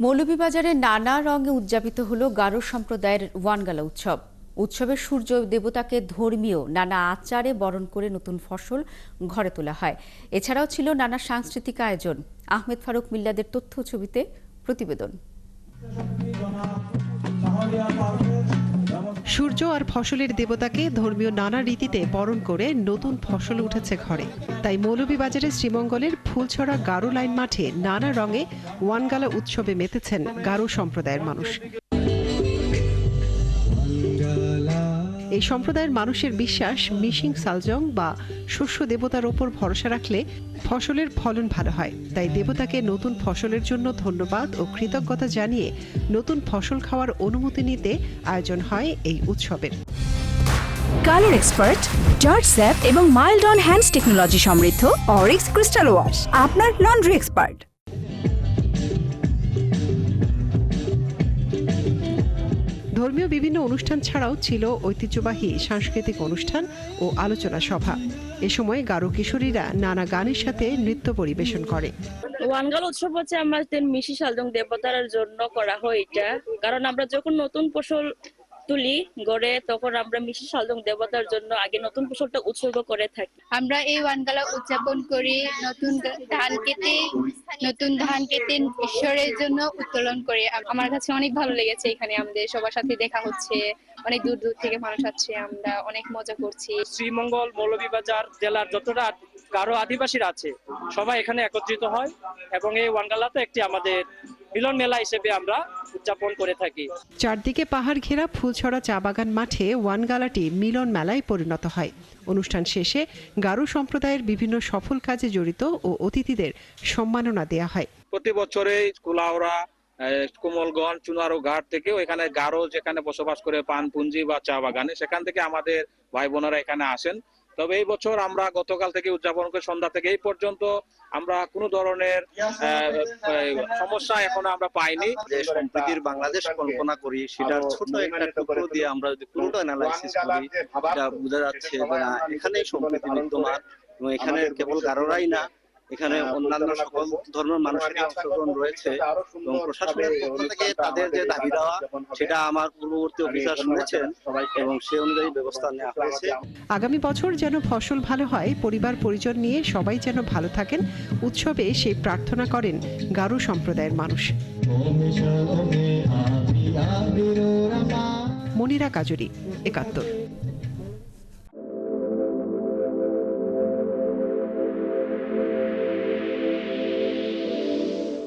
মৌলভীবাজারে নানা রঙে উদযাপিত হলো গারো সম্প্রদায়ের ওয়ানগালা উৎসব। উৎসবে সূর্য দেবতাকে ধর্মীয় নানা আচারে বরণ করে নতুন ফসল ঘরে তোলা হয়। এছাড়াও ছিল নানা সাংস্কৃতিক আয়োজন। আহমেদ ফারুক মিল্লাদের তথ্য ছবিতে প্রতিবেদন। সূর্য আর ফসলের দেবতাকে ধর্মীয় নানা রীতিতে বরণ করে নতুন ফসল উঠেছে ঘরে। তাই মৌলভীবাজারের শ্রীমঙ্গলের ফুলছড়া গারো লাইন মাঠে নানা রঙে ওয়ানগালা উৎসবে মেতেছেন গারো সম্প্রদায়ের মানুষ। এই সম্প্রদায়ের মানুষের বিশ্বাস, মিশিং সালজং বা শস্য দেবতার ওপর ভরসা রাখলে ফসলের ফলন ভালো হয়। তাই দেবতাকে নতুন ফসলের জন্য ধন্যবাদ ও কৃতজ্ঞতা জানিয়ে নতুন ফসল খাওয়ার অনুমতি নিতে আয়োজন হয় এই উৎসবের। কালার এক্সপার্ট, জর্জ স্যাপ এবং মাইল্ড অন হ্যান্ডস টেকনোলজি সমৃদ্ধ অরিক্স ক্রিস্টাল ওয়াশ আপনার লন্ড্রি এক্সপার্ট। ধর্মীয় বিভিন্ন অনুষ্ঠান ছাড়াও ছিল ঐতিহ্যবাহী সাংস্কৃতিক অনুষ্ঠান ও আলোচনা সভা। এ সময় গারো কিশোরীরা নানা গানের সাথে নৃত্য পরিবেশন করে। ওয়ানগালা উৎসব হচ্ছে আমাদের মিশি সালজং দেবতার জন্য করা হয় এটা, কারণ আমরা যখন নতুন ফসল তুলি গড়ে তখন আমরা মিশি সালজং দেবতার জন্য আগে নতুন ফসলটা উৎসর্গ করে থাকি। আমরা এই ওয়ানগালা উদযাপন করি নতুন ধান কেটে ঈশ্বরের জন্য উত্তোলন করি। আমার কাছে অনেক ভালো লেগেছে, এখানে আমাদের সবার সাথে দেখা হচ্ছে, অনেক দূর দূর থেকে মানুষ আসছে, আমরা অনেক মজা করছি। শ্রীমঙ্গল মৌলভীবাজার জেলার যতটা গারো আদিবাসীরা আছে সবাই এখানে একত্রিত হয় এবং এই ওয়ানগালাতে একটি আমাদের মিলন মেলা হিসেবে আমরা উদযাপন করে থাকি। চারদিকে পাহাড় ঘেরা ফুলছড়া চা বাগান মাঠে ওয়ানগালাটি মিলন মেলায় পরিণত হয়। অনুষ্ঠান শেষে গারো সম্প্রদায়ের বিভিন্ন সফল কাজে জড়িত ও অতিথিদের সম্মাননা দেয়া হয়। প্রতি বছরে কুলাউড়া, কোমলগঞ্জ, চুনারো ঘাট থেকে এখানে গারো যেখানে বসবাস করে পানপুঞ্জি বা চা বাগানে, সেখান থেকে আমাদের ভাই বোনেরা এখানে আসেন। তবে এই বছর আমরা গতকাল থেকে উদযাপন করে সন্ধ্যা থেকে এই পর্যন্ত আমরা কোনো ধরনের সমস্যা এখনো আমরা পাইনি। যে সম্প্রীতির বাংলাদেশ কল্পনা করি সেটার ছোট একটা টুকরো দিয়ে আমরা যদি পুরোটা অ্যানালাইসিস করি, এটা বোঝা যাচ্ছে যে এখানে সম্প্রীতি বিদ্যমান এবং এখানে কেবল গারোরাই না, এখানে অন্যান্য সকল ধর্মের মানুষেরই অংশগ্রহণ রয়েছে এবং প্রশাসনের পক্ষ থেকে তাদের যে দাবি দেওয়া সেটা আমার পূর্ববর্তী অফিসার শুনেছেন এবং সে অনুযায়ী ব্যবস্থা নেওয়া হয়েছে। আগামী বছর যেন ফসল ভালো হয়, পরিবার পরিজন নিয়ে সবাই যেন ভালো থাকেন, উৎসবে সেই প্রার্থনা করেন গারো সম্প্রদায়ের মানুষ। মনিরা কাজুরি, ৭১।